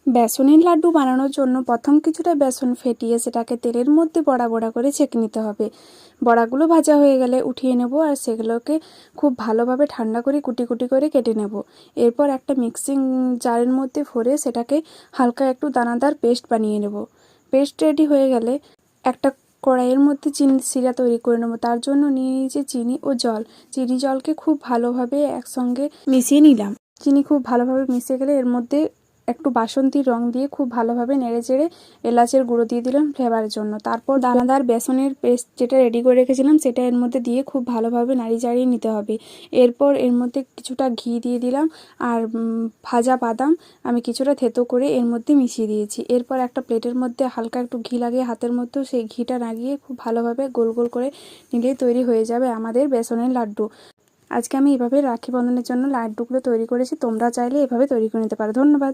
বেসনের লাড্ডু বানানোর জন্য প্রথম কিছুটা বেসন ফেটিয়ে সেটাকে তেলের মধ্যে বড়া বড়া করে ছেঁকে নিতে হবে। বড়াগুলো ভাজা হয়ে গেলে উঠিয়ে নেব আর সেগুলোকে খুব ভালোভাবে ঠান্ডা করে কুটি কুটি করে কেটে নেব। এরপর একটা মিক্সিং জারের মধ্যে ভরে সেটাকে হালকা একটু দানাদার পেস্ট বানিয়ে নেব। পেস্ট রেডি হয়ে গেলে একটা কড়াইয়ের মধ্যে চিনি শিরা তৈরি করে নেব। তার জন্য নিয়ে নিয়েছি চিনি ও জল। চিনি জলকে খুব ভালোভাবে একসঙ্গে মিশিয়ে নিলাম। চিনি খুব ভালোভাবে মিশে গেলে এর মধ্যে একটু বাসন্তীর রং দিয়ে খুব ভালোভাবে নেড়েচেড়ে এলাচের গুঁড়ো দিয়ে দিলাম ফ্লেভারের জন্য। তারপর দানাদার বেসনের পেস্ট যেটা রেডি করে রেখেছিলাম সেটা এর মধ্যে দিয়ে খুব ভালোভাবে নাড়িয়ে চাড়িয়ে নিতে হবে। এরপর এর মধ্যে কিছুটা ঘি দিয়ে দিলাম আর ভাজা বাদাম আমি কিছুটা থেতো করে এর মধ্যে মিশিয়ে দিয়েছি। এরপর একটা প্লেটের মধ্যে হালকা একটু ঘি লাগিয়ে হাতের মধ্যেও সেই ঘিটা লাগিয়ে খুব ভালোভাবে গোল গোল করে নিলেই তৈরি হয়ে যাবে আমাদের বেসনের লাড্ডু। আজকে আমি এভাবে রাখি বন্ধনের জন্য লাড্ডুগুলো তৈরি করেছি। তোমরা চাইলে এভাবে তৈরি করে নিতে পারো। ধন্যবাদ।